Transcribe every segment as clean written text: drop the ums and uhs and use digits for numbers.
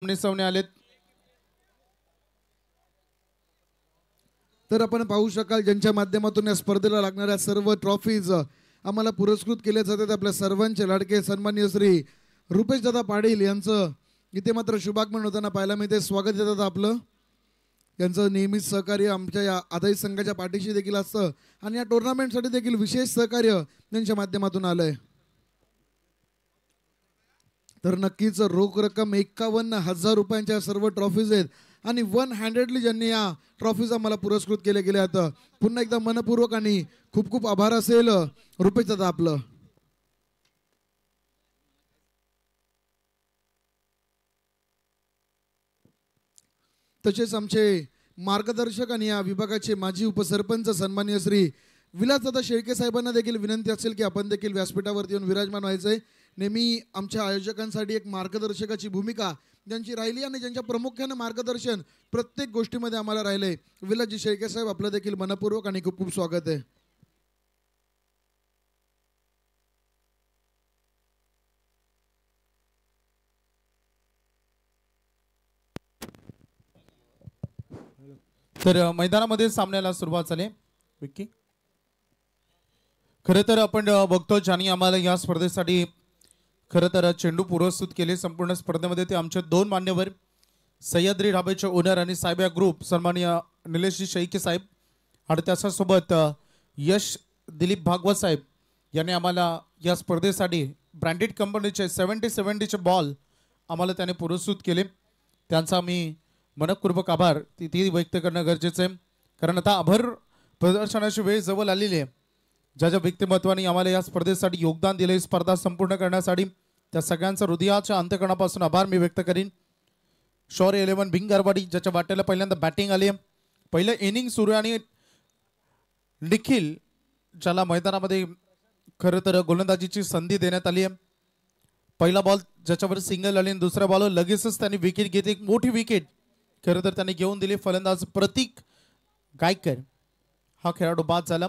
सामने आलेत. तर आपण पाहू शकाल ज्यांच्या माध्यमातून या स्पर्धेला लागणाऱ्या सर्व ट्रॉफीज आम्हाला पुरस्कृत केले जातात आपल्या सर्वांचे लाडके सन्माननीय श्री रुपेश दादा पाटील यांचं इथे मात्र शुभागमन होताना पाहायला मिळते. स्वागत देतात आपलं. यांचं नेहमीच सहकार्य आमच्या या आदाई संघाच्या पाठीशी देखील असतं आणि या टुर्नामेंटसाठी देखील विशेष सहकार्य त्यांच्या माध्यमातून आलंय. तर नक्कीच रोख रक्कम 51,000 रुपयांच्या सर्व ट्रॉफीज आहेत आणि 1 हँडेडली ज्यांनी या ट्रॉफीज आम्हाला पुरस्कृत केले गेले आहेत. पुन्हा एकदा मनपूर्वक आणि खूप खूप आभार असेल रुपेश दादा आपलं. तसेच आमचे मार्गदर्शक आणि या विभागाचे माजी उपसरपंच सन्माननीय श्री विलासदादा शेळके साहेबांना देखील विनंती असेल की आपण देखील व्यासपीठावरती येऊन विराजमान व्हायचंय. नेहमी आमच्या आयोजकांसाठी एक मार्गदर्शकाची भूमिका ज्यांची राहिली आणि ज्यांच्या प्रामुख्याने मार्गदर्शन प्रत्येक गोष्टीमध्ये आम्हाला राहिलंय. विलासजी शेळके साहेब आपलं देखील मनपूर्वक आणि खूप खूप स्वागत आहे. तर मैदानामध्ये सामन्याला सुरुवात झाली. विक्की, खरं तर आपण बघतो ज्यांनी आम्हाला या स्पर्धेसाठी खरं तर चेंडू पुरस्कृत केले संपूर्ण स्पर्धेमध्ये ते आमचे दोन मान्यवर सह्याद्री ढाब्याचे ओनर आणि साहेब ग्रुप सन्माननीय निलेशजी शेळके साहेब आणि त्याच्यासोबत यश दिलीप भागवत साहेब यांनी आम्हाला या स्पर्धेसाठी ब्रँडेड कंपनीचे 70-70चे बॉल आम्हाला त्याने पुरस्कृत केले. त्यांचा आम्ही मनपूर्वक आभार ती व्यक्त करणं गरजेचं आहे. कारण आता आभार प्रदर्शनाची वेळ जवळ आलेली आहे. ज्या ज्या व्यक्तिमत्वाने आम्हाला या स्पर्धेसाठी योगदान दिले स्पर्धा संपूर्ण करण्यासाठी त्या सगळ्यांचा हृदयाच्या अंतकणापासून आभार मी व्यक्त करीन. शौर्य 11 भिंगारवाडी ज्याच्या वाट्याला पहिल्यांदा बॅटिंग आली. पहिलं इनिंग सुरू आणि निखिल ज्याला मैदानामध्ये खरं तर गोलंदाजीची संधी देण्यात आली आहे. पहिला बॉल ज्याच्यावर सिंगल आली आणि दुसऱ्या बॉलवर लगेचच त्यांनी विकेट घेतली. एक मोठी विकेट खरं तर त्यांनी घेऊन दिली. फलंदाज प्रतीक गायकर हा खेळाडू बाद झाला.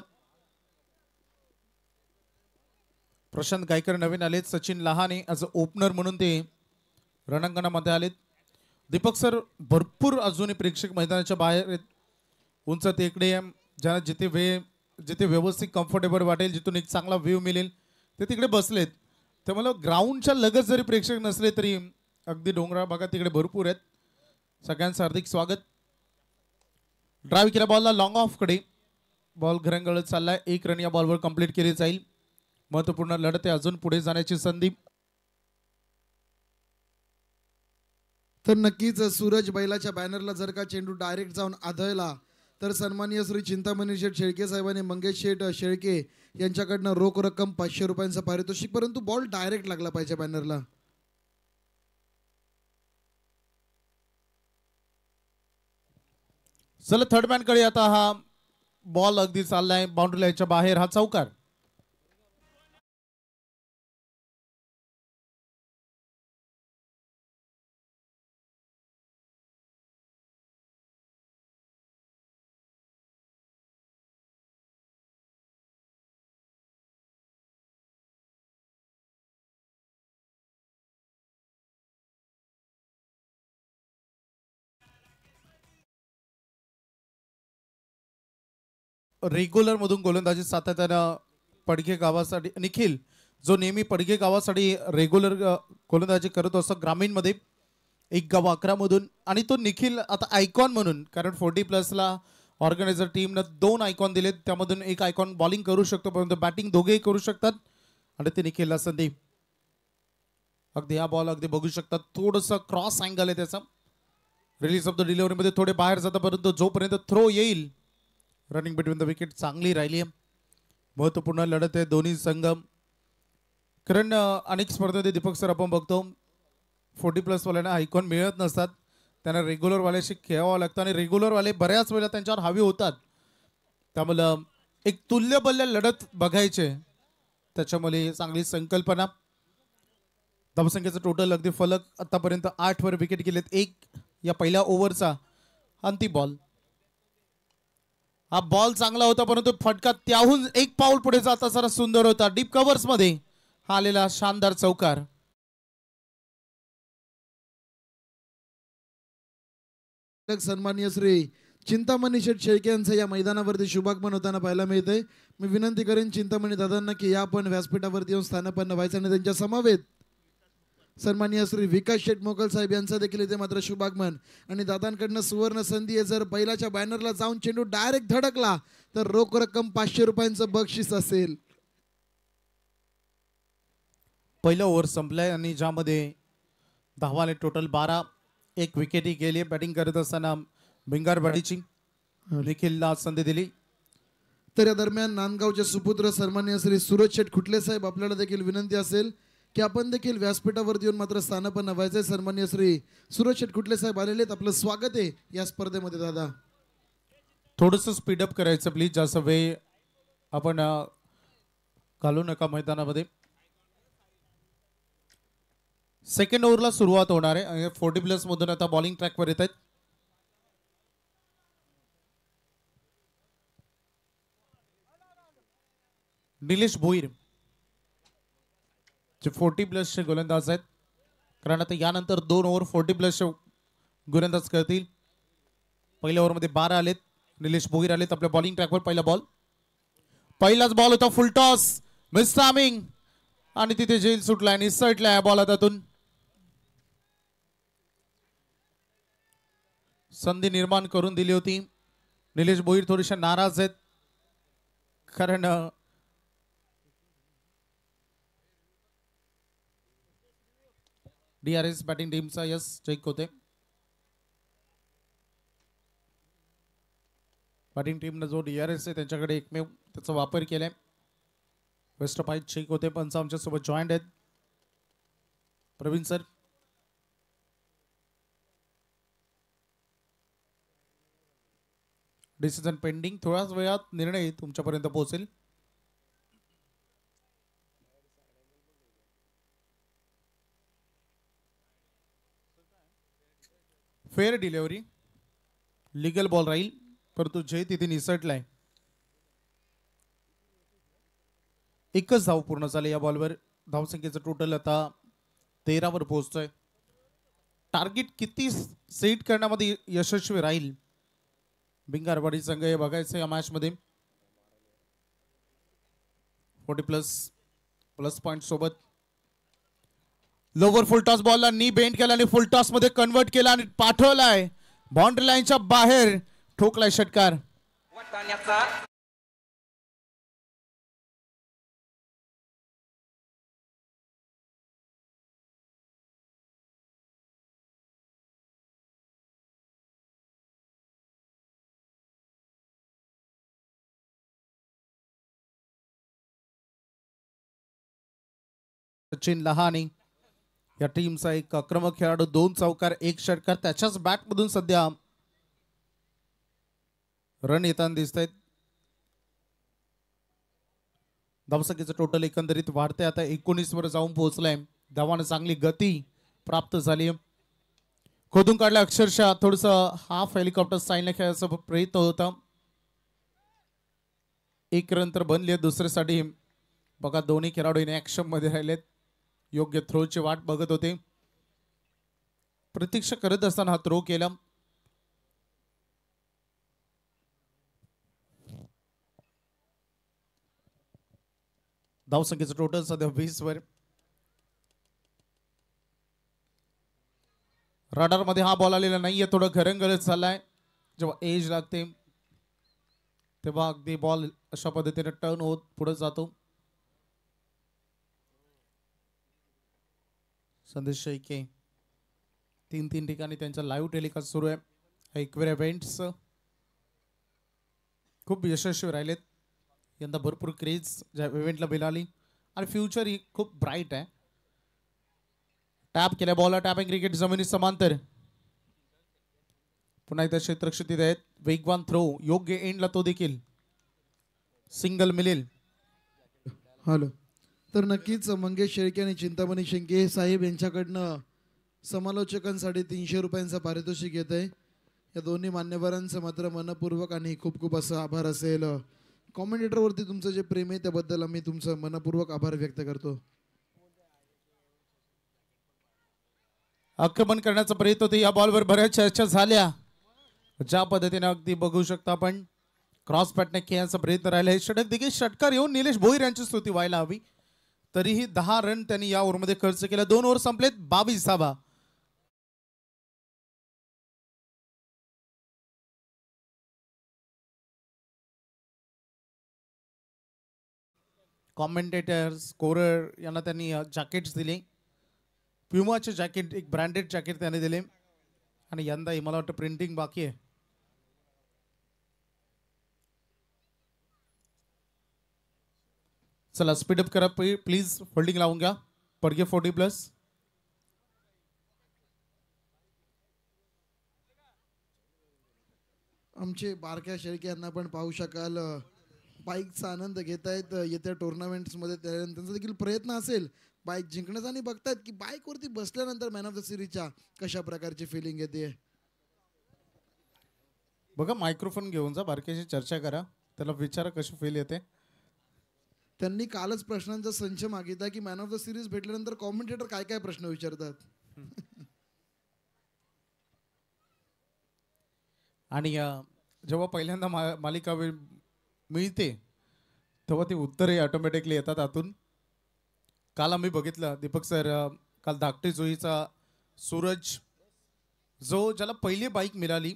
प्रशांत गायकर नवीन आलेत. Sachin Lahane as a opener म्हणून ते रणांगणामध्ये आलेत. दीपक सर भरपूर अजूनही प्रेक्षक मैदानाच्या बाहेर आहेत. उंच टेकडे ज्यांना जिथे व्यवस्थित कम्फर्टेबल वाटेल जिथून एक चांगला व्ह्यू मिळेल ते तिकडे बसलेत. त्यामुळे ग्राउंडच्या लगत जरी प्रेक्षक नसले तरी अगदी डोंगराळ भागात तिकडे भरपूर आहेत. सगळ्यांचं हार्दिक स्वागत. ड्राईव्ह केला बॉलला लॉंग ऑफकडे बॉल घरंगळत चाललाय. 1 रन या बॉलवर कंप्लीट केली जाईल. महत्वपूर्ण लढत आहे अजून पुढे जाण्याची संधी. तर नक्कीच सूरज बैलाच्या बॅनरला जर का चेंडू डायरेक्ट जाऊन आदळला तर सन्माननीय श्री चिंतामणी शेठ शेळके साहेबांनी मंगेश शेठ शेळके यांच्याकडनं रोख रक्कम 500 रुपयांचं पारितोषिक, परंतु बॉल डायरेक्ट लागला पाहिजे बॅनरला. चला थर्ड मॅन कडे आता हा बॉल अगदी चाललाय बाउंड्री लाईनच्या बाहेर. हा चौकार. रेग्युलर मधून गोलंदाजी सातत्यानं पडघे गावासाठी निखिल जो नेहमी पडघे गावासाठी रेग्युलर गोलंदाजी करत असतो ग्रामीण मध्ये 1 गाव 11 मधून. आणि तो निखिल आता आयकॉन म्हणून कारण 40+ ऑर्गनायझर टीमनं 2 आयकॉन दिलेत. त्यामधून एक आयकॉन बॉलिंग करू शकतो परंतु बॅटिंग दोघेही करू शकतात आणि ते निखिलला संधी. अगदी हा बॉल अगदी बघू शकतात थोडंसं क्रॉस अँगल आहे त्याचा. रिलीज ऑफ द डिलिव्हरीमध्ये थोडे बाहेर जातात परंतु जोपर्यंत थ्रो येईल रनिंग बिटवीन द विकेट चांगली राहिली आहे. महत्वपूर्ण लढत आहे दोन्ही संघ. कारण अनेक स्पर्धेमध्ये दीपक सर आपण बघतो 40+ वाल्यांना आयकॉन मिळत नसतात. त्यांना रेग्युलरवाल्याशी खेळावं लागतं आणि रेग्युलरवाले बऱ्याच वेळेला त्यांच्यावर हावी होतात. त्यामुळं एक तुल्यबल्य लढत बघायचे त्याच्यामुळे चांगली संकल्पना. धावसंख्येचं टोटल अगदी फलक आतापर्यंत 8 वर विकेट गेलेत. 1 या पहिल्या ओव्हरचा अंतिम बॉल. हा बॉल चांगला होता परंतु फटका त्याहून 1 पाऊल पुढे जाता जरा सुंदर होता. डीप कव्हर्स मध्ये हा आलेला शानदार चौकार. सन्माननीय श्री चिंतामणी शेठ शेळके यांचं या मैदानावरती शुभागमन होताना पाहायला मिळतंय. मी विनंती करेन चिंतामणी दादांना की या पण व्यासपीठावरती येऊन स्थानापन्न व्हायचं आणि त्यांच्या समवेत सन्माननीय श्री विकास शेठ मोगल साहेब यांचं देखील इथे मात्र शुभागमन. आणि दादांकडनं सुवर्ण संधी आहे, जर बैलाच्या बॅनरला जाऊन चेंडू डायरेक्ट धडकला तर रोख रक्कम 500 रुपयांचं बक्षीस असेल. पहिलं ओव्हर संपलंय आणि ज्यामध्ये धावाले टोटल 12, एक विकेटही गेली. बॅटिंग करत असताना भिंगारवाडीची देखील संधी दिली. तर या दरम्यान नांदगावचे सुपुत्र सन्माननीय श्री सूरज शेठ खुटले साहेब आपल्याला देखील विनंती असेल की आपण देखील व्यासपीठावरती येऊन मात्र स्थानापन्न व्हायचंय. सन्माननीय श्री सूरज शेठ खुटले साहेब आलेले आहेत, आपलं स्वागत आहे या स्पर्धेमध्ये. दादा थोडंसं स्पीडअप करायचं प्लीज, जास्त वेळ आपण घालू नका मैदानामध्ये. सेकंड ओव्हरला सुरुवात होणार आहे. 40+ मधून आता बॉलिंग ट्रॅकवर येत आहेत. निलेश भोईर जे 40+ गोलंदाज आहेत, कारण आता यानंतर 2 ओव्हर 40+ गोलंदाज करतील. पहिल्या ओव्हरमध्ये 12 आलेत. निलेश भोईर आलेत आपल्या बॉलिंग ट्रॅकवर. पहिलाच बॉल होता, फुल टॉस, मिस टायमिंग आणि तिथे जेल सुटलाय, निसटलाय बॉल हातातून. संधी निर्माण करून दिली होती. निलेश भोईर थोडेसे नाराज आहेत, कारण DRS बॅटिंग टीमचा यस चेक होते. बॅटिंग टीमने जो DRS आहे त्यांच्याकडे एकमेव त्याचा वापर केलाय. वेस्ट पाईट चेक होते. पंच आमच्या सोबत जॉईंट आहेत प्रवीण सर. डिसिजन पेंडिंग, थोड्याच वेळात निर्णय तुमच्यापर्यंत पोहोचेल. फेअर डिलिव्हरी, लिगल बॉल राहील, परंतु जय तिथे निसटलाय. एकच धाव पूर्ण झाले या बॉलवर. धावसंख्येचं टोटल आता 13 वर पोहोचतोय. टार्गेट किती सेट करण्यामध्ये यशस्वी राहील भिंगारवाडी संघ हे बघायचं या मॅच मध्ये. 40+ पॉइंट सोबत लोवर फुल टॉस बॉलला नी बेंड केला आणि फुल टॉस मध्ये कन्वर्ट केला आणि पाठवलाय बाउंड्री लाईनच्या बाहेर, ठोकलाय षटकार. सचिन लहानी या टीमचा एक आक्रमक खेळाडू, 2 चौकार 1 षटकार. त्याच्याच बॅट मधून सध्या रन येताना दिसत आहेत. धावसंख्येचं टोटल एकंदरीत वाढते, आता 19 वर जाऊन पोहोचलाय. धावांना चांगली गती प्राप्त झाली. खोदून काढल्या अक्षरशः. थोडस हाफ हेलिकॉप्टर स्टाईलने खेळायचा प्रयत्न होता. 1 रन तर बनले. दुसऱ्यासाठी बघा दोन्ही खेळाडू इन ऍक्शन मध्ये राहिलेत, योग्य थ्रोची वाट बघत होते. प्रतीक्षा करत असताना हा थ्रो केला. धावसंख्येचं टोटल सध्या 20 वर. रडार मध्ये हा बॉल आलेला नाहीये, थोडं घरंगळत चाललाय. जेव्हा एज लागते तेव्हा अगदी बॉल अशा पद्धतीने टर्न होत पुढे जातो. संदेश शेळके 3 ठिकाणी त्यांचा लाईव्ह टेलिकास्ट सुरू आहे. एकवेर इव्हेंट्स खूप यशस्वी राहिलेत. यंदा भरपूर क्रेज ज्या इव्हेंटला मिळाली आणि फ्युचर ही खूप ब्राईट आहे. टॅप केल्या बॉलला, टॅपिंग क्रिकेट जमिनी समांतर. पुन्हा एकदा क्षेत्रक्षितीत आहेत. वेगवान थ्रो, योग्य एंडला तो देखील सिंगल मिळेल. हॅलो, तर नक्कीच मंगेश शेळके आणि चिंतामणी शेळके साहेब यांच्याकडनं समालोचकांसाठी 300 रुपयांचा पारितोषिक येत आहे. या दोन्ही मान्यवरांचं मात्र मनपूर्वक आणि खूप खूप असं आभार असेल. कॉमेंटेटरवरती तुमचं जे प्रेम आहे त्याबद्दल आम्ही तुमचं मनपूर्वक आभार व्यक्त करतो. आक्रमण करण्याचा प्रयत्न होता. या बॉलवर बऱ्याच चर्चा झाल्या, ज्या पद्धतीने अगदी बघू शकता आपण क्रॉस पॅटने खेळण्याचा प्रयत्न राहिला. हे षटक देखील षटकार येऊन निलेश भोईर यांची स्तुती व्हायला हवी. तरीही 10 रन त्यांनी या ओव्हरमध्ये खर्च केला. 2 ओव्हर संपलेत. 22 धावा. कॉमेंटेटर स्कोरर यांना त्यांनी जॅकेट्स दिले. प्युमाचे जॅकेट, एक ब्रँडेड जॅकेट त्यांनी दिले. आणि यंदाही मला वाटतं प्रिंटिंग बाकी आहे. चला स्पीडअप करा प्लीज. फोल्डिंग लावून घ्या. पडगे 40+. आमचे बारक्या शेळके यांना पण पाहू शकाल बाईकचा आनंद घेत आहेत येत्या टुर्नामेंट्समध्ये. त्यांचा देखील प्रयत्न असेल बाईक जिंकण्याचा आणि बघतायत की बाईकवरती बसल्यानंतर मॅन ऑफ द सिरीजच्या कशा प्रकारची फिलिंग येते. बघा मायक्रोफोन घेऊन जा, बारक्याशी चर्चा करा, त्याला विचारा कशी फील येते. त्यांनी कालच प्रश्नांचा संच मागितला की मॅन ऑफ द सिरीज भेटल्यानंतर कॉमेंटेटर काय काय प्रश्न विचारतात. आणि जेव्हा पहिल्यांदा मालिका मिळते तेव्हा ती उत्तरे ऑटोमॅटिकली येतात आतून. काल आम्ही बघितलं दीपक सर, काल धाकटी जुईचा सूरज जो ज्याला पहिली बाईक मिळाली,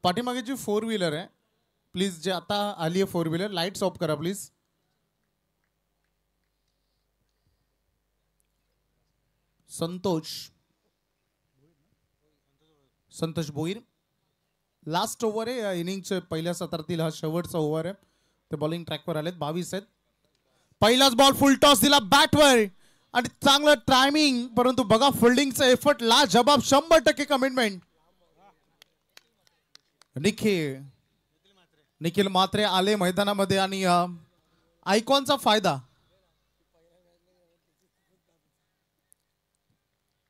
पाठीमागे जी 4 व्हीलर आहे प्लीज, जे आता आली आहे 4 व्हीलर, लाईट्स ऑफ करा please. Santosh Bhoir. Last over आहे या इनिंगचे, पहिल्या सत्रातील हा शेवटचा ओव्हर आहे. ते बॉलिंग ट्रॅकवर आलेत. 22 आहेत. पहिलाच बॉल फुल टॉस दिला बॅटवर आणि चांगलं टायमिंग, परंतु बघा फिल्डिंगचा एफर्ट ला जबाब, 100% कमिटमेंट. निखिल मात्रे आले मैदानामध्ये आणि आयकॉनचा फायदा.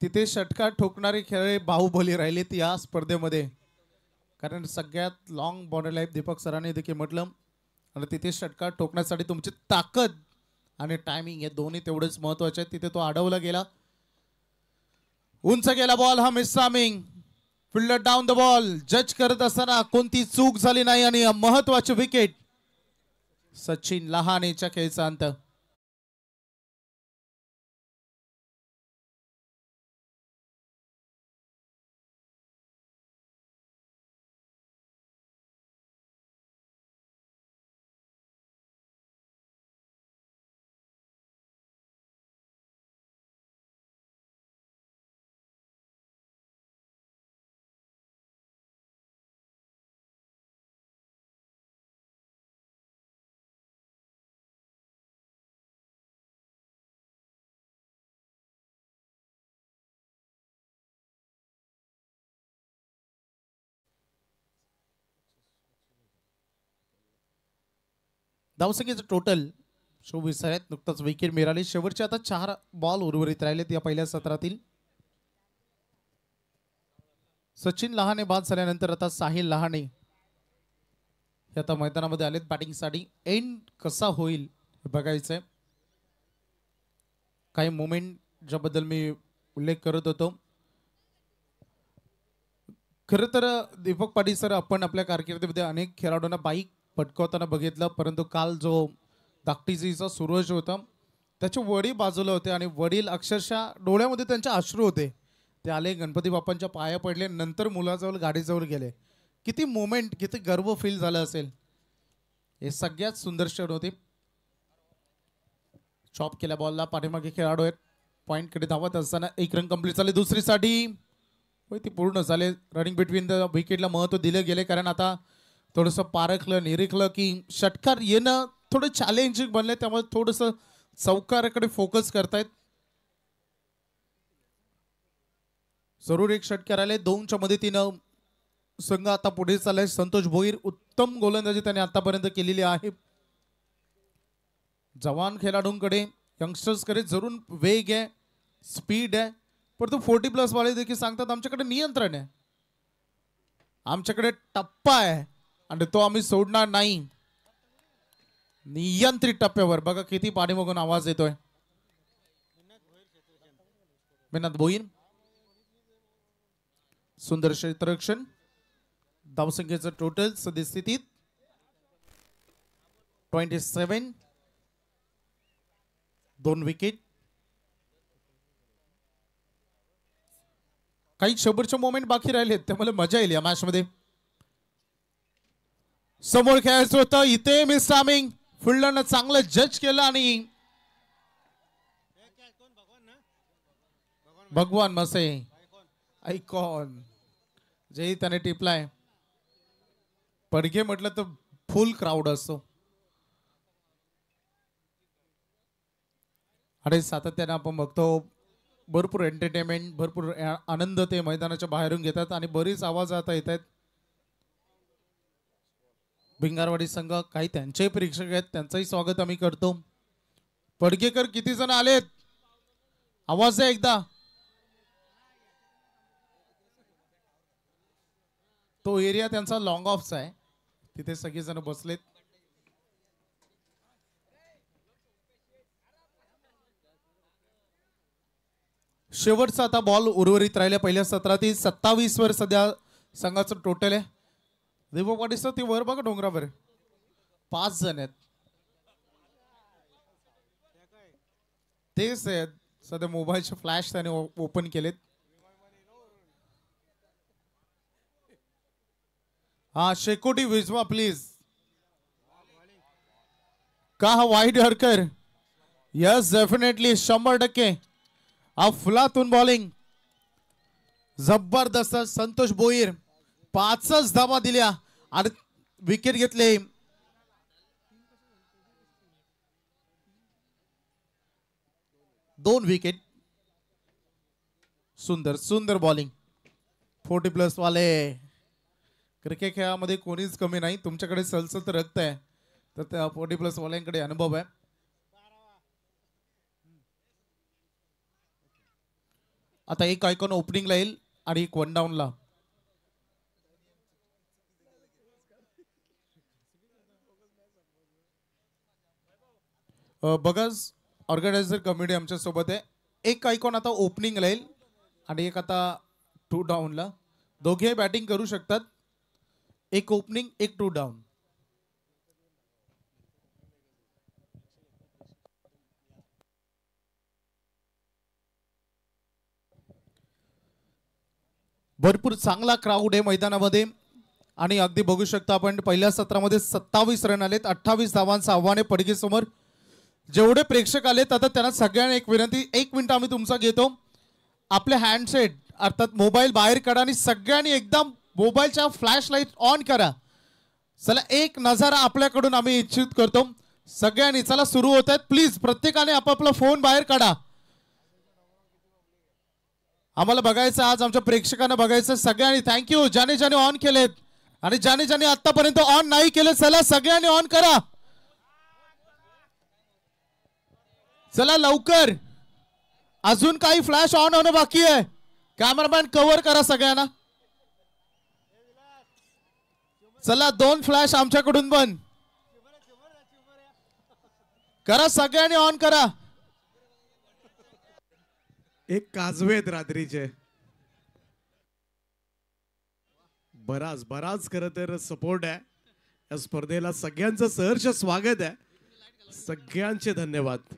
तिथे षटकार ठोकणारे खेळाडू बाहुबली राहिलेत या स्पर्धेमध्ये, कारण सगळ्यात लॉंग बॉर्डर लाईफ दीपक सरांनी देखील म्हटलं. आणि तिथे षटकार ठोकण्यासाठी तुमची ताकद आणि टायमिंग हे दोन्ही तेवढेच महत्वाचे आहेत. तिथे तो अडवला गेला, उंच गेला बॉल, हा मिससामिंग. फिल्डर डाऊन द बॉल, जज करत असताना कोणती चूक झाली नाही आणि महत्वाची विकेट. सचिन लहानेच्या खेळचा अंत. धावसंख्येचं टोटल 24 आहेत. नुकताच विकेट मिळाली. शेवटचे आता 4 बॉल उर्वरित राहिलेत या पहिल्या सत्रातील. सचिन लहाने बाद झाल्यानंतर आता साहिल लहाने हे आता मैदानामध्ये आलेत बॅटिंगसाठी. एंड कसा होईल हे बघायचंय. काही मोमेंट ज्याबद्दल मी उल्लेख करत होतो, खरं तर दीपक पाटील सर, आपण आपल्या कारकिर्दीमध्ये अनेक खेळाडूंना बाईक पटकवताना बघितलं, परंतु काल जो धाकटीजीचा सूरज होता त्याचे वडील बाजूला होते आणि वडील अक्षरशः डोळ्यामध्ये त्यांचे अश्रू होते. ते आले, गणपती बाप्पांच्या पाया पडले, नंतर मुलाजवळ गाडीजवळ गेले. किती मोमेंट, किती गर्व फील झालं असेल. हे सगळ्यात सुंदर क्षण होते. चॉप केल्या बॉलला पाठीमागे खेळाडू आहेत. पॉईंटकडे धावत असताना 1 रन कंप्लीट झाले. दुसरीसाठी होय ती पूर्ण झाले. रनिंग बिटवीन द विकेटला महत्त्व दिले गेले, कारण आता थोडंसं पारखलं निरीखलं की षटकार येणं थोडं चॅलेंजिंग बनले, त्यामुळे थोडंसं चौकाराकडे फोकस करतायत. जरूर एक षटकार आले. 2च्या मदतीनं संघ आता पुढे चाललाय. संतोष भोईर, उत्तम गोलंदाजी त्याने आतापर्यंत केलेली आहे. जवान खेळाडूंकडे, यंगस्टर्सकडे जरूर वेग आहे, स्पीड आहे, परंतु 40+ वाले देखील सांगतात आमच्याकडे नियंत्रण आहे, आमच्याकडे टप्पा आहे आणि तो आम्ही सोडणार नाही. नियंत्रित टप्प्यावर बघा किती पाठीमागून आवाज येतोय. मिनात भोईर सुंदर क्षेत्ररक्षण. धावसंख्येचं टोटल सद्यस्थितीत 27. 2 विकेट. काही शंभरचे मोमेंट बाकी राहिलेत त्यामुळे मजा येईल या मॅच मध्ये. समोर खेळायचं होतं इथे मिस टायमिंग. फिल्डरनं चांगलं जज केलं आणि भगवान मसे आयकॉन जे त्याने टिपलाय. पडघे म्हटलं तर फुल क्राऊड असतो आणि सातत्याने आपण बघतो भरपूर एंटरटेनमेंट भरपूर आनंद ते मैदानाच्या बाहेरून घेतात आणि बरीच आवाज आता येत आहेत. भिंगारवाडी संघ काही त्यांचे परीक्षक आहेत त्यांचंही स्वागत आम्ही करतो. पडगेकर किती जण आलेत आवाज आहे एकदा. तो एरिया त्यांचा लॉंग ऑफचा आहे तिथे सगळेजण बसलेत. शेवटचा आता बॉल उर्वरित राहिल्या पहिल्या सत्रातील 27 वर सध्या संघाचं टोटल आहे. दीपक पाटील सर ती वर बघा डोंगरावर 5 जण आहेत तेच आहेत. सध्या मोबाईलचे फ्लॅश त्याने ओपन केलेत. हा शेकोटी विजवा प्लीज. का हा वाईट हरकर. Yes definitely 100%. अफलातून बॉलिंग जबरदस्त. संतोष बोईर 5च धावा दिल्या आणि विकेट घेतले. दोन विकेट. सुंदर सुंदर बॉलिंग. 40+ वाले. क्रिकेट खेळामध्ये कोणीच कमी नाही. तुमच्याकडे सलसत रक्त आहे तर त्या 40+ वाल्यांकडे अनुभव आहे. आता एक आयकॉन ओपनिंगला येईल आणि एक 1 डाऊनला. बघा ऑर्गनायझर कमिटी आमच्या सोबत आहे. एक आयकॉन आता ओपनिंगला येईल आणि एक आता 2 डाऊनला. दोघे बॅटिंग करू शकतात. एक ओपनिंग एक 2 डाऊन. भरपूर चांगला क्राऊड आहे मैदानामध्ये आणि अगदी बघू शकता आपण पहिल्या सत्रामध्ये 27 रन आलेत. 28 धावांचं आव्हान आहे पडगे समोर. जेवढे प्रेक्षक आलेत आता त्यांना सगळ्यांना एक विनंती. 1 मिनिट आम्ही तुमचा घेतो. आपले हँडसेट अर्थात मोबाईल बाहेर काढा आणि सगळ्यांनी एकदम मोबाईलच्या फ्लॅश लाईट ऑन करा. चला एक नजारा आपल्याकडून आम्ही इच्छित करतो. सगळ्यांनी चला सुरू होत आहेत. प्लीज प्रत्येकाने आपापला फोन बाहेर काढा. आम्हाला बघायचं आज आमच्या प्रेक्षकांना बघायचं. सगळ्यांनी थँक्यू ज्याने ज्याने ऑन केलेत आणि ज्याने ज्याने आतापर्यंत ऑन नाही केले चला सगळ्यांनी ऑन करा. चला लवकर. अजून काही फ्लॅश ऑन होणं बाकी आहे. कॅमेरामॅन कव्हर करा सगळ्यांना. चला 2 फ्लॅश आमच्याकडून पण करा. सगळ्यांनी ऑन करा. एक काजवे आहेत रात्रीचे. बराच खरं तर सपोर्ट आहे या स्पर्धेला. सगळ्यांचं सहर्ष स्वागत आहे. सगळ्यांचे धन्यवाद.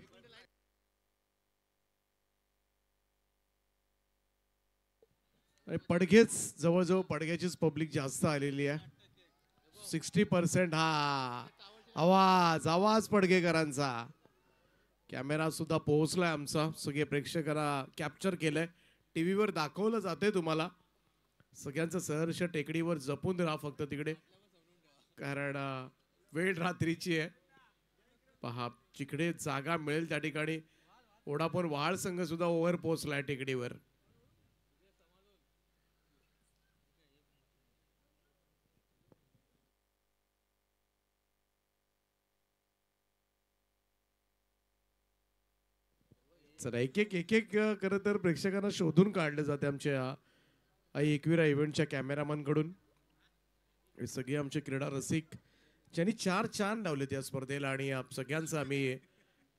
पडघेच जवळजवळ पडघ्याचीच पब्लिक जास्त आलेली आहे. 60% हा आवाज पडघेकरांचा. कॅमेरा सुद्धा पोहोचलाय आमचा. सगळे प्रेक्षकांना कॅप्चर केलंय. टीव्हीवर दाखवलं जाते तुम्हाला. सगळ्यांचं सहर्ष टेकडीवर जपून राहा फक्त तिकडे कारण वेळ रात्रीची आहे. पहा जिकडे जागा मिळेल त्या ठिकाणी ओढापण वहाळ संघ सुद्धा ओव्हर पोहोचलाय टेकडीवर. चला एक खरं तर प्रेक्षकांना शोधून काढले जाते आमच्या आई एकविरा इव्हेंटच्या कॅमेरामॅन कडून. हे सगळे आमचे क्रीडा रसिक ज्यांनी 4 चांद लावलेत या स्पर्धेला आणि सगळ्यांचा आम्ही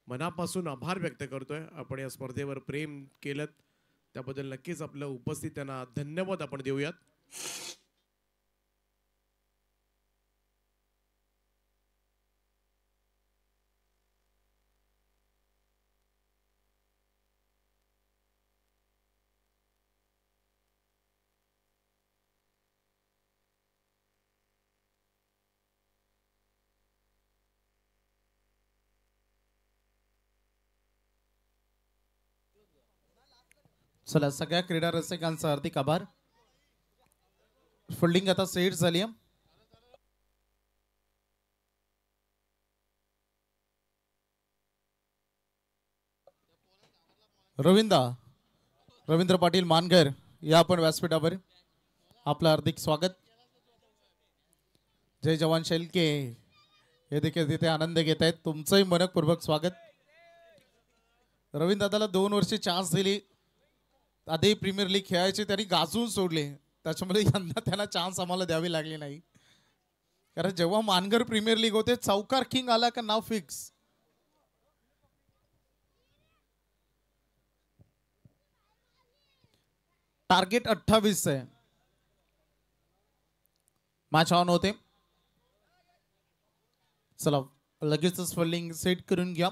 मनापासून आभार व्यक्त करतोय. आपण या स्पर्धेवर प्रेम केलं त्याबद्दल नक्कीच आपल्या उपस्थित त्यांना धन्यवाद आपण देऊयात. चला सगळ्या क्रीडा रसिकांचा हार्दिक आभार. फिल्डिंग आता सेट झाली आहे. रवींद्र पाटील मानगर या आपण व्यासपीठावर आपलं हार्दिक स्वागत. जय जवान शेलके हे देखील तिथे आनंद घेत आहेत. तुमचंही मनपूर्वक स्वागत. रवींद्र दादाला 2 वर्षे चान्स दिली. आधी प्रीमियर लीग खेळायचे त्यांनी गाजून सोडले. त्याच्यामुळे यंदा त्यांना चान्स आम्हाला द्यावी लागली नाही. कारण जेव्हा मानगर प्रीमियर लीग होते चौकार किंग आला का नाव फिक्स. टार्गेट 28 आहे. मॅच ऑन होते. चला लगेचच फिल्डिंग सेट करून घ्या.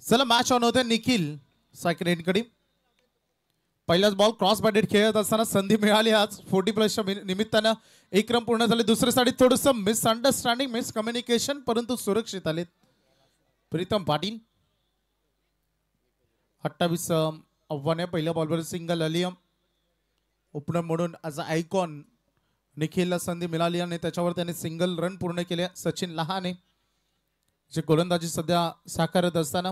चला मॅच ऑन होते. निखिल सायकल कडे पहिलाच बॉल क्रॉस बॅटेड खेळत असताना संधी मिळाली. आज 40+ निमित्तानं 1 रन पूर्ण झाले. दुसऱ्या साईड थोडंसं मिसअंडरस्टँडिंग मिसकम्युनिकेशन परंतु सुरक्षित आलेत प्रीतम पाटील. 28 आव्हान आहे. पहिल्या बॉलवर सिंगल आली. ओपनर म्हणून ॲज अ आयकॉन निखिलला संधी मिळाली आणि त्याच्यावर त्याने सिंगल रन पूर्ण केले. सचिन लहाने जे गोलंदाजी सध्या साकारत असताना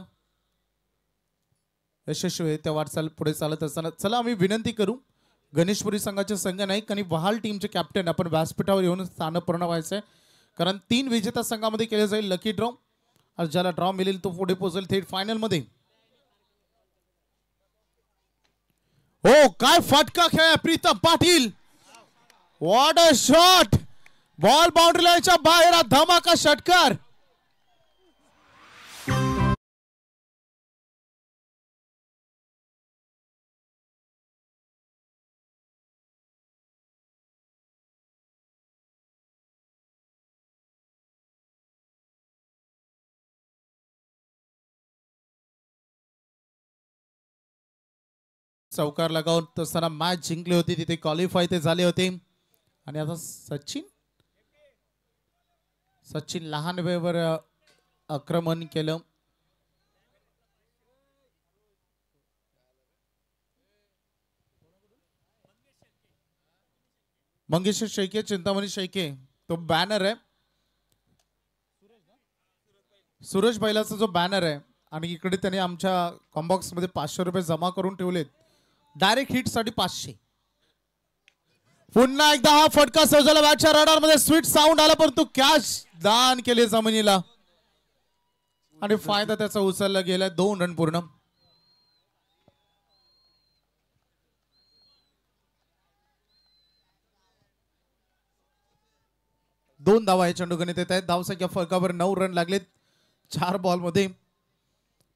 यशस्वी आहे त्या वाटचाल पुढे चालत असताना. चला आम्ही विनंती करू गणेशपुरी संघाचे संघ नाईक आणि वहाल टीमचे कॅप्टन आपण व्यासपीठावर येऊन स्थानपूर्ण व्हायचं आहे. कारण 3 विजेता संघामध्ये केले जाईल लकी ड्रॉ. आज ज्याला ड्रॉ मिळेल तो पुढे पोहोचेल थेट फायनल मध्ये. हो काय फटका खेळ Pritam Patil. What a shot. Ball boundary लाईनच्या बाहेर धमाका षटकार. चौकार लगावत असताना मॅच जिंकली होती. तिथे क्वालिफाय ते झाले होते. आणि आता सचिन लहान वेळेवर आक्रमण केलं. मंगेश शेळके चिंतामणी शेळके तो बॅनर आहे. सुरेश बैलाचा जो बॅनर आहे आणि इकडे त्याने आमच्या कॉम्बॉक्स मध्ये 500 रुपये जमा करून ठेवलेत. डायरेक्ट हिट साठी 500. पुन्हा एकदा हा फटका सजवला. बॅटच्या रडार मध्ये स्वीट साऊंड आला परंतु कॅच दान केले जमिनीला आणि फायदा त्याचा उचलला गेला. 2 रन पूर्ण. दोन धावा हे चेंडू गणित येत आहेत. धावसंख्या फरकावर 9 रन लागलेत 4 बॉल मध्ये.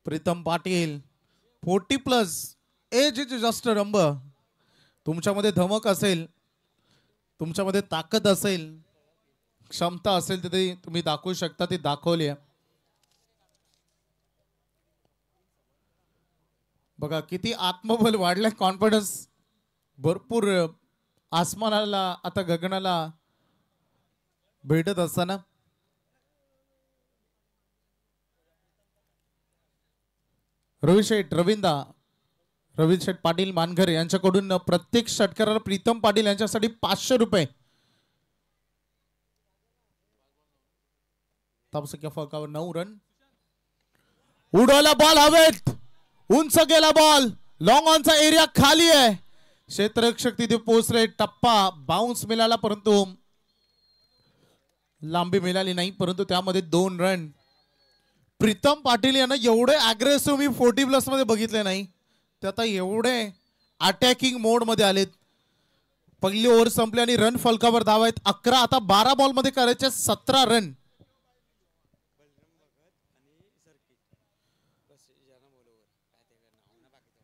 Pritam Patil 40+ age is just a number. तुमच्यामध्ये धमक असेल, तुमच्यामध्ये ताकद असेल, क्षमता असेल तर ते तुम्ही दाखवू शकता. ती दाखवली आहे. बघा किती आत्मबल वाढलंय. कॉन्फिडन्स भरपूर आसमानाला आता गगनाला भेटत असताना. रवी शेठ पाटील मानघर यांच्याकडून प्रत्येक षटकाराला प्रीतम पाटील यांच्यासाठी 500 रुपये. धावसंख्या फरकावर 9 रन. उडवला बॉल हवेत. उंच गेला बॉल. लॉंग ऑनचा एरिया खाली आहे. क्षेत्ररक्षक तिथे पोहोचले, टप्पा बाउन्स मिळाला परंतु लांबी मिळाली नाही, परंतु त्यामध्ये 2 रन. प्रीतम पाटील यांना एवढे अग्रेसिव्ह मी 40+ मध्ये बघितले नाही, ते आता एवढे अटॅकिंग मोड मध्ये आलेत. पहिली ओव्हर संपली आणि रन फलकावर धावा आहेत 11. आता 12 बॉल मध्ये करायचे 17 रन.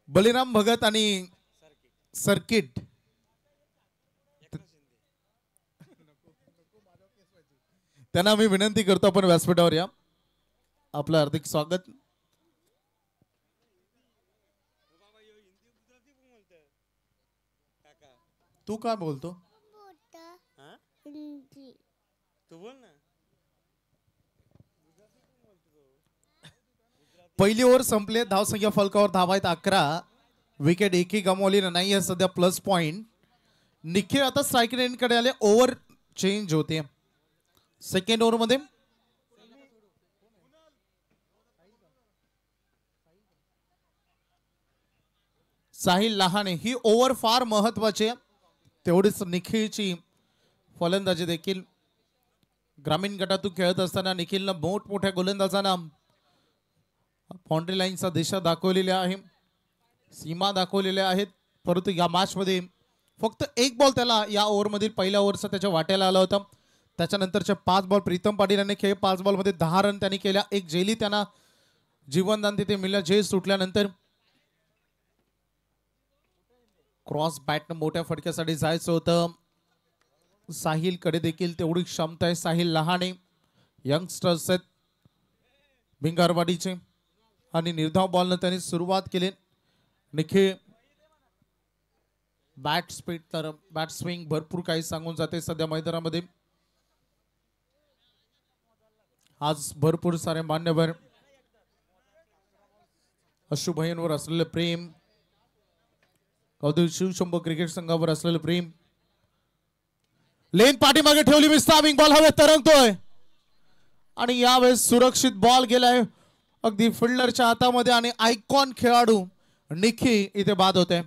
बलिराम भगत आणि सर्किट. त्यांना मी विनंती करतो आपण व्यासपीठावर या. आपलं हार्दिक स्वागत. तू काय बोलतो? तू बोल ना. पहिली ओव्हर संपले, धावसंख्या फलकावर धावा आहेत 11. विकेट एकही गमावली नाही आहे सध्या, प्लस पॉइंट. निखिल आता स्ट्राईक रेंज कडे आले, ओव्हर चेंज होते. सेकंड ओव्हर मध्ये साहिल लहाने. ही ओव्हर फार महत्वाची आहे, तेवढीच निखिलची फलंदाजी देखील. ग्रामीण गटातून खेळत असताना निखिलनं मोठमोठ्या गोलंदाजांना बाउंड्री लाईनचा दिशा दाखवलेल्या आहे, सीमा दाखवलेल्या आहेत. परंतु या मॅच मध्ये फक्त 1 बॉल त्याला या ओव्हरमधील पहिल्या ओव्हरचा त्याच्या वाट्याला आला होता. त्याच्यानंतरचे 5 बॉल प्रीतम पाटील यांनी खेळ. 5 बॉल मध्ये 10 रन त्यांनी केल्या. एक जेली त्यांना जीवनदान तिथे मिळालं. झेल सुटल्यानंतर क्रॉस बॅटनं मोठ्या फटक्यासाठी जायचं होतं. साहिल कडे देखील तेवढी क्षमता आहे. साहिल लहाने यंगस्टर्स आहेत भिंगारवाडीचे आणि निर्धाव बॉलनं त्यांनी सुरुवात केली. निखिल बॅट स्पीड तर बॅट स्विंग भरपूर काही सांगून जाते सध्या मैदानामध्ये. आज भरपूर सारे मान्यवर अशुभयंवर असलेले प्रेम, कौतुक शिवशंभो क्रिकेट संघावर असलेले प्रेम. लेन पाठीमागे ठेवली, मिस्टामिंग बॉल हवेत तरंगतोय आणि यावेळेस सुरक्षित बॉल गेलाय अगदी फिल्डरच्या हातामध्ये आणि आयकॉन खेळाडू निखी इथे बाद होते.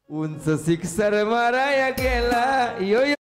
उंच सिक्सर माराया गेला यो यो.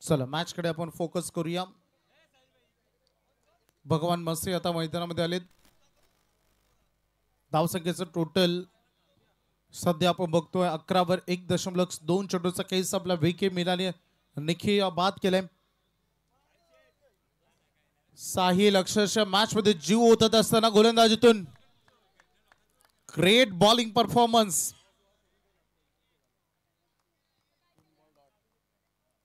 चला मॅच कडे आपण फोकस करूया. भगवान मस्त्री आता मैदानामध्ये आलेत. धावसंख्येचं टोटल सध्या आपण बघतोय 11 वर 1.2 चेंडूचा केस आपला विकेट मिळाली. निखिल बाद केलाय. साहिल अक्षरशः मॅच मध्ये जीव ओतत असताना गोलंदाजीतून ग्रेट बॉलिंग परफॉर्मन्स.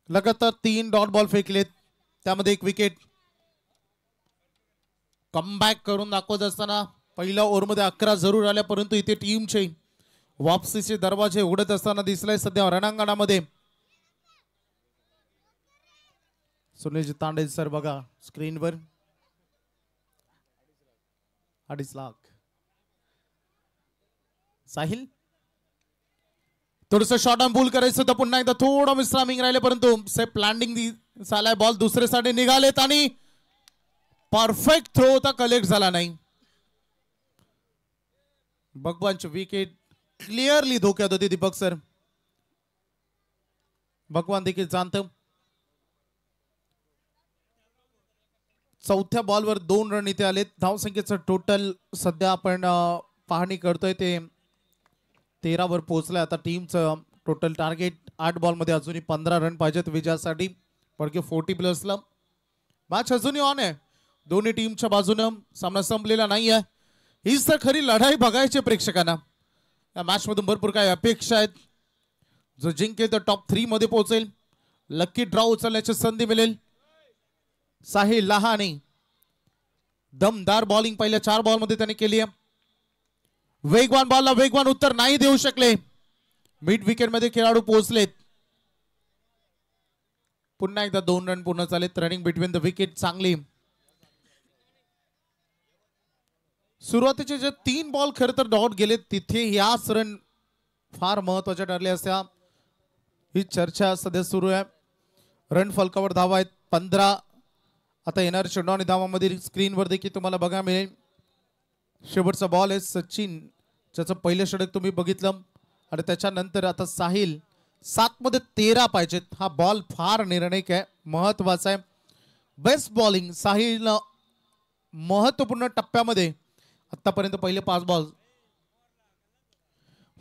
लगातार 3 डॉट बॉल फेकलेत, त्यामध्ये 1 विकेट. कमबॅक करून दाखवत असताना पहिल्या ओव्हरमध्ये 11 जरूर आल्या, परंतु इथे टीमचे वापसीचे दरवाजे उघडत असताना दिसलाय सध्या रणांगणामध्ये. सुनीलजी तांडे सर बघा स्क्रीनवर 2.5 लाख. साहिल थोडस शॉर्ट ऑन पूल करायचं होतं, पुन्हा एकदा थोडं मिस्ट्रामिंग राहिले, परंतु सेफ लँडिंग झालाय. बॉल दुसरे साठी निघालेत आणि परफेक्ट थ्रो होता, कलेक्ट झाला नाही. भगवानची विकेट क्लिअरली धोक्यात होती. दीपक सर भगवान देखील जाणत. चौथ्या बॉलवर 2 रन इथे आलेत. धावसंख्येचं टोटल सध्या आपण पाहणी करतोय ते 13 वर पोहोचलाय. आता टीमचं टोटल टार्गेट 8 बॉल मध्ये अजूनही 15 रन पाहिजेत विजयासाठी. पडके 40+ मॅच अजूनही ऑन आहे. दोन्ही टीमच्या बाजूनं सामना संपलेला नाही आहे. हीच तर खरी लढाई बघायची प्रेक्षकांना. या मॅच मधून भरपूर काही अपेक्षा आहेत. जो जिंकेल तर टॉप 3 मध्ये पोहोचेल लकी ड्रॉ उचलण्याची संधी मिळेल. साहिल लहाने दमदार बॉलिंग पहिल्या 4 बॉल मध्ये त्याने केली आहे. वेगवान बॉलला वेगवान उत्तर नाही देऊ शकले. मिड विकेट मध्ये खेळाडू पोहोचलेत. पुन्हा एकदा 2 रन पूर्ण झालेत. रनिंग बिटवीन द विकेट चांगली. सुरुवातीचे जे 3 बॉल खर तर डॉट गेले तिथे याच रन फार महत्वाच्या ठरल्या असत्या. ही चर्चा सध्या सुरू आहे. रन फलकावर धावा आहेत 15. आता येणार चेंडू आणि धावामधील स्क्रीनवर देखील तुम्हाला बघायला मिळेल. शेवटचा बॉल आहे सचिन ज्याचं पहिलं षटक तुम्ही बघितलं आणि त्याच्यानंतर आता साहिल 7 मध्ये 13 पाहिजेत. हा बॉल फार निर्णायक आहे, महत्वाचा आहे. बेस्ट बॉलिंग साहिल महत्वपूर्ण टप्प्यामध्ये आतापर्यंत पहिले 5 बॉल.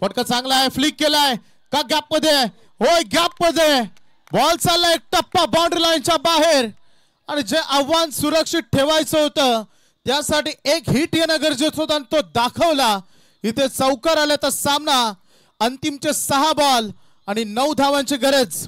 फटका चांगला आहे, फ्लिक केलाय का गॅप मध्ये? होय गॅप मध्ये बॉल चालला एक टप्पा बाउंड्री लाईनच्या बाहेर आणि जे आव्हान सुरक्षित ठेवायचं होतं त्यासाठी एक हिट येणं गरजेचं होतं आणि तो दाखवला. इथे चौकार आला तर सामना अंतिमचे 6 बॉल आणि 9 धावांची गरज.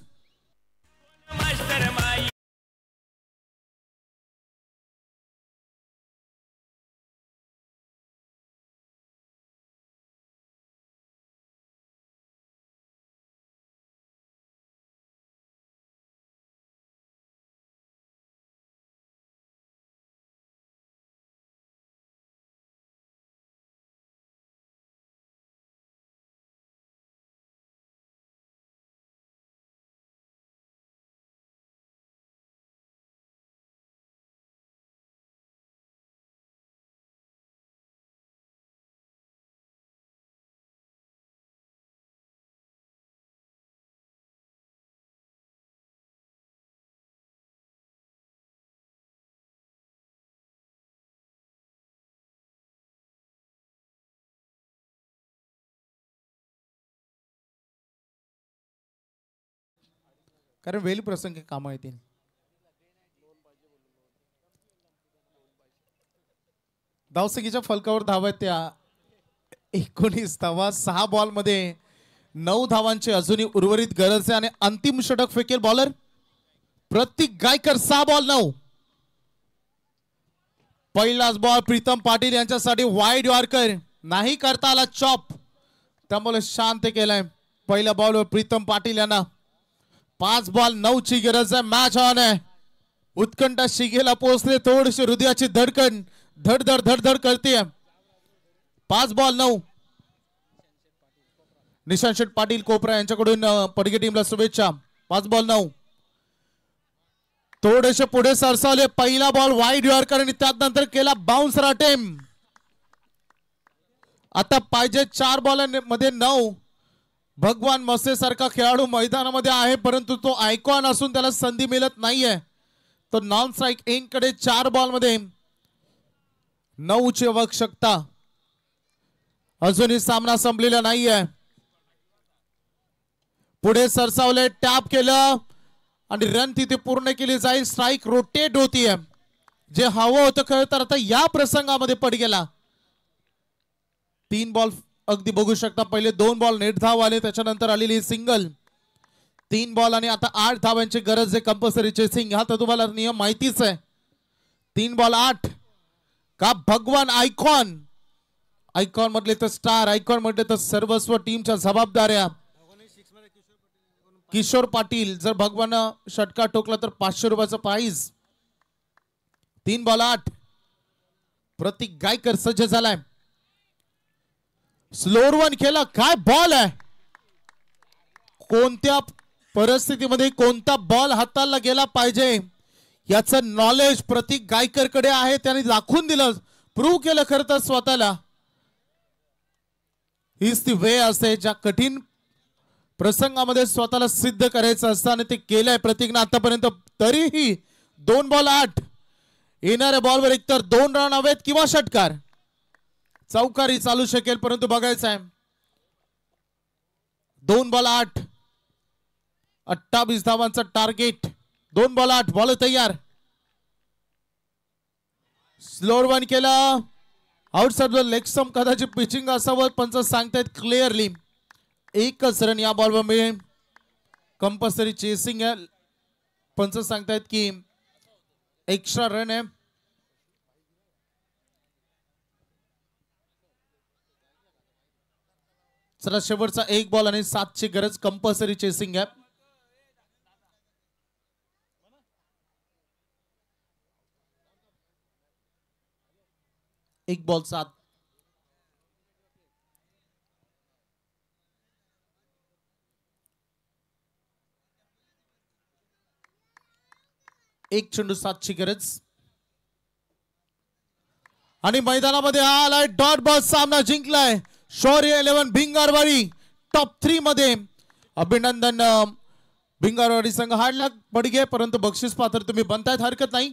कारण वेळी प्रसंगी कामं येतील. धावसंख्येच्या फलकावर धावा आहेत त्या 19 धावा. 6 बॉल मध्ये 9 धावांची अजूनही उर्वरित गरज आहे आणि अंतिम षटक फेकेल बॉलर प्रतीक गायकर. 6 बॉल 9. पहिलाच बॉल प्रीतम पाटील यांच्यासाठी वाईड यॉर्कर नाही करता आला चॉप, त्यामुळे शांत केलाय. पहिल्या बॉलवर प्रीतम पाटील यांना 5 बॉल 9 ची गरज आहे. मॅच ऑन आहे. उत्कंठा शिगेला पोहोचले. थोडीशी हृदयाची धडकन धडधड धडधड करते. 5 बॉल 9. निशांत शेठ पाटील कोपरा यांच्याकडून पडगे टीमला शुभेच्छा. 5 बॉल 9. थोडेसे पुढे सरसावले. पहिला बॉल वाईड यॉर्कर आणि त्यानंतर केला बाउन्सर अटेम्प्ट. आता पाहिजे 4 बॉल मध्ये 9. भगवान मसे सारखा खेळाडू मैदानामध्ये आहे परंतु तो आयकॉन असून त्याला संधी मिळत नाहीये. तो नॉन स्ट्राईक एंड कडे 4 बॉल मध्ये 9 ची आवश्यकता. अजूनही सामना संपलेला नाहीये. पुढे सरसावले, टॅप केलं आणि रन तिथे पूर्ण केली जाईल. स्ट्राईक रोटेट होतीये. जे हवं होतं खरं तर आता या प्रसंगामध्ये पड गेला. 3 बॉल अगदी बघू शकता. पहिले 2 बॉल नेट धाव आले, त्याच्यानंतर आलेली सिंगल. 3 बॉल आणि आता 8 धावांची गरज आहे. कंपल्सरी चेसिंग हा तर तुम्हाला नियम माहितीच आहे. 3 बॉल 8 का भगवान आयकॉन. आयकॉन म्हटले तर स्टार, आयकॉन म्हटले तर सर्वस्व टीमच्या जबाबदाऱ्या. किशोर पाटील जर भगवान षटका ठोकला तर 500 रुपयाचं प्राइज. 3 बॉल 8. प्रतीक गायकर सज्ज झालाय. स्लोअर वन केला. काय बॉल आहे. कोणत्या परिस्थितीमध्ये कोणता बॉल हाताला गेला पाहिजे याचं नॉलेज प्रतीक गायकर कडे आहे. त्याने दाखवून दिलं, प्रूव्ह केलं खरं तर स्वतःला. हीच ती वे असते ज्या कठीण प्रसंगामध्ये स्वतःला सिद्ध करायचं असतं आणि ते केलंय प्रतीकनं आतापर्यंत. तरीही 2 बॉल 8. येणाऱ्या बॉलवर एकतर 2 रन हवेत किंवा षटकार. चौकारी चालू शकेल परंतु बघायचं आहे. 2 बॉल 8. 28 धावांचं टार्गेट. 2 बॉल 8. बॉल तयार. स्लोअर वन केला. आउटसाइड लेग स्टंप कदाचित पिचिंग असावं पंच सांगतायत क्लिअरली. 1च रन या बॉलवर मिळेल. कंपल्सरी चेसिंग आहे. पंच सांगतायत की एक्स्ट्रा रन आहे. चला शेवटचा एक बॉल आणि 7ची गरज. कंपल्सरी चेसिंग आहे. एक बॉल 7. एक चेंडू 7ची गरज. आणि मैदानामध्ये हा आलाय डॉट बॉल. सामना जिंकलाय शौर्य 11 भिंगारवाडी. टॉप 3 मध्ये अभिनंदन. भिंगारवाडी संघ हारला पडगे, परंतु बक्षीस पात्र तुम्ही बनतायत, हरकत नाही.